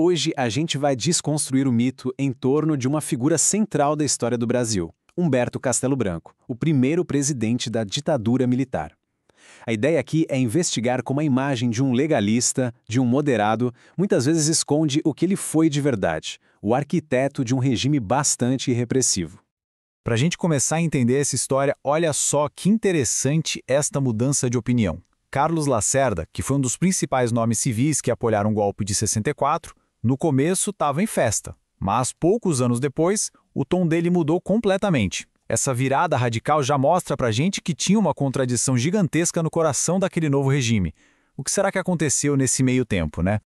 Hoje a gente vai desconstruir o mito em torno de uma figura central da história do Brasil, Humberto Castelo Branco, o primeiro presidente da ditadura militar. A ideia aqui é investigar como a imagem de um legalista, de um moderado, muitas vezes esconde o que ele foi de verdade, o arquiteto de um regime bastante repressivo. Para a gente começar a entender essa história, olha só que interessante esta mudança de opinião. Carlos Lacerda, que foi um dos principais nomes civis que apoiaram o golpe de 64, no começo estava em festa, mas poucos anos depois, o tom dele mudou completamente. Essa virada radical já mostra pra gente que tinha uma contradição gigantesca no coração daquele novo regime. O que será que aconteceu nesse meio tempo, né?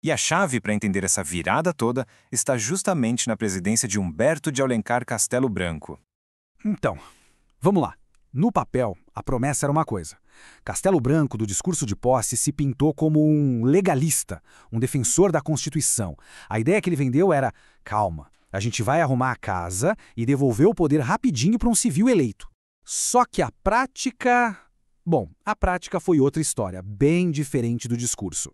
E a chave para entender essa virada toda está justamente na presidência de Humberto de Alencar Castelo Branco. Então, vamos lá. No papel, a promessa era uma coisa. Castelo Branco, do discurso de posse, se pintou como um legalista, um defensor da Constituição. A ideia que ele vendeu era, calma, a gente vai arrumar a casa e devolver o poder rapidinho para um civil eleito. Só que a prática... Bom, a prática foi outra história, bem diferente do discurso.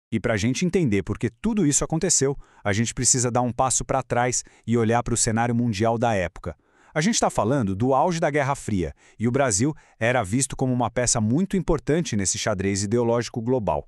E para a gente entender por que tudo isso aconteceu, a gente precisa dar um passo para trás e olhar para o cenário mundial da época. A gente está falando do auge da Guerra Fria, e o Brasil era visto como uma peça muito importante nesse xadrez ideológico global.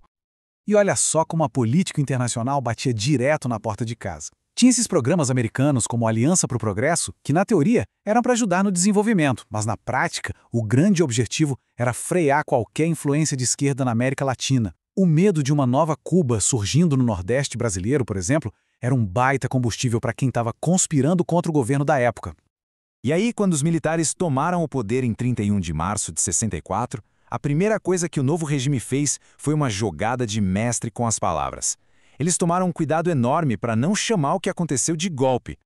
E olha só como a política internacional batia direto na porta de casa. Tinha esses programas americanos como a Aliança para o Progresso, que na teoria eram para ajudar no desenvolvimento, mas na prática o grande objetivo era frear qualquer influência de esquerda na América Latina. O medo de uma nova Cuba surgindo no Nordeste brasileiro, por exemplo, era um baita combustível para quem estava conspirando contra o governo da época. E aí, quando os militares tomaram o poder em 31 de março de 64, a primeira coisa que o novo regime fez foi uma jogada de mestre com as palavras. Eles tomaram um cuidado enorme para não chamar o que aconteceu de golpe.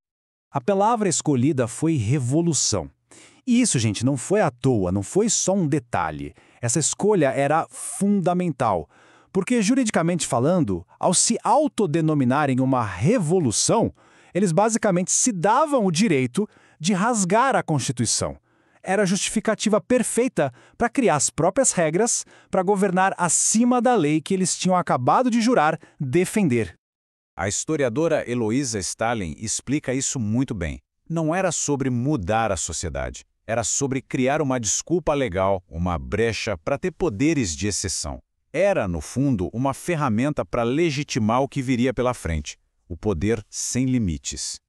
A palavra escolhida foi revolução. E isso, gente, não foi à toa, não foi só um detalhe. Essa escolha era fundamental. Porque, juridicamente falando, ao se autodenominarem uma revolução, eles basicamente se davam o direito de rasgar a Constituição. Era a justificativa perfeita para criar as próprias regras para governar acima da lei que eles tinham acabado de jurar defender. A historiadora Eloísa Stalin explica isso muito bem. Não era sobre mudar a sociedade, era sobre criar uma desculpa legal, uma brecha para ter poderes de exceção. Era, no fundo, uma ferramenta para legitimar o que viria pela frente, o poder sem limites.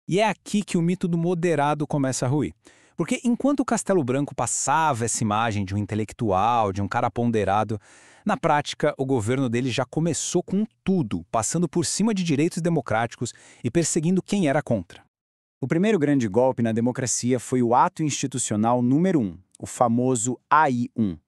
E é aqui que o mito do moderado começa a ruir. Porque enquanto o Castelo Branco passava essa imagem de um intelectual, de um cara ponderado, na prática o governo dele já começou com tudo, passando por cima de direitos democráticos e perseguindo quem era contra. O primeiro grande golpe na democracia foi o ato institucional número 1, o famoso AI-1.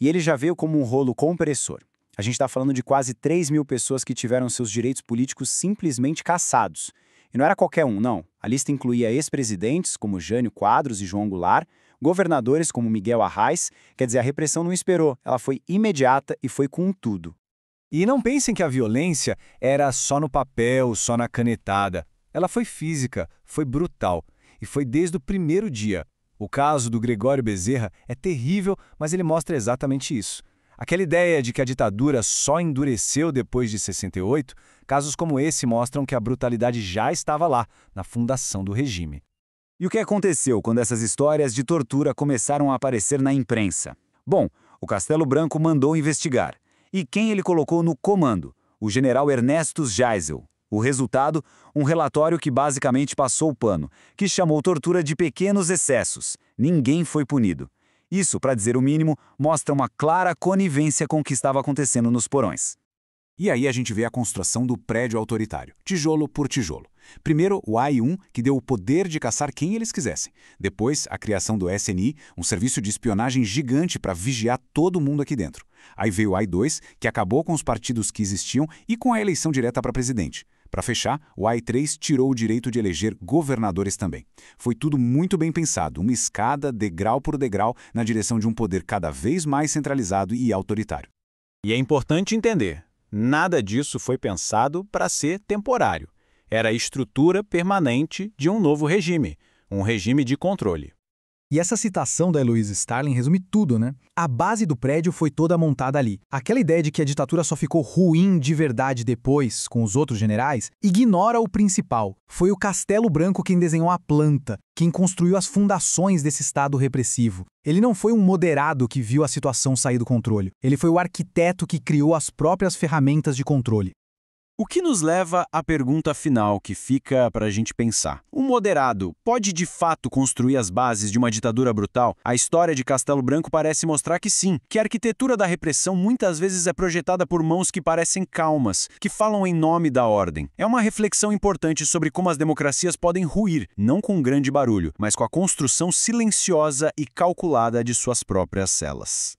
E ele já veio como um rolo compressor. A gente está falando de quase 3 mil pessoas que tiveram seus direitos políticos simplesmente cassados. E não era qualquer um, não. A lista incluía ex-presidentes, como Jânio Quadros e João Goulart, governadores, como Miguel Arraes. Quer dizer, a repressão não esperou, ela foi imediata e foi com tudo. E não pensem que a violência era só no papel, só na canetada. Ela foi física, foi brutal. E foi desde o primeiro dia. O caso do Gregório Bezerra é terrível, mas ele mostra exatamente isso. Aquela ideia de que a ditadura só endureceu depois de 68, casos como esse mostram que a brutalidade já estava lá, na fundação do regime. E o que aconteceu quando essas histórias de tortura começaram a aparecer na imprensa? Bom, o Castelo Branco mandou investigar. E quem ele colocou no comando? O general Ernesto Geisel. O resultado? Um relatório que basicamente passou o pano, que chamou tortura de pequenos excessos. Ninguém foi punido. Isso, para dizer o mínimo, mostra uma clara conivência com o que estava acontecendo nos porões. E aí a gente vê a construção do prédio autoritário, tijolo por tijolo. Primeiro, o AI-1, que deu o poder de caçar quem eles quisessem. Depois, a criação do SNI, um serviço de espionagem gigante para vigiar todo mundo aqui dentro. Aí veio o AI-2, que acabou com os partidos que existiam e com a eleição direta para presidente. Para fechar, o AI-3 tirou o direito de eleger governadores também. Foi tudo muito bem pensado, uma escada, degrau por degrau, na direção de um poder cada vez mais centralizado e autoritário. E é importante entender, nada disso foi pensado para ser temporário. Era a estrutura permanente de um novo regime, um regime de controle. E essa citação da Eloise Starling resume tudo, né? A base do prédio foi toda montada ali. Aquela ideia de que a ditadura só ficou ruim de verdade depois, com os outros generais, ignora o principal. Foi o Castelo Branco quem desenhou a planta, quem construiu as fundações desse Estado repressivo. Ele não foi um moderado que viu a situação sair do controle. Ele foi o arquiteto que criou as próprias ferramentas de controle. O que nos leva à pergunta final que fica para a gente pensar. Um moderado pode de fato construir as bases de uma ditadura brutal? A história de Castelo Branco parece mostrar que sim, que a arquitetura da repressão muitas vezes é projetada por mãos que parecem calmas, que falam em nome da ordem. É uma reflexão importante sobre como as democracias podem ruir, não com um grande barulho, mas com a construção silenciosa e calculada de suas próprias celas.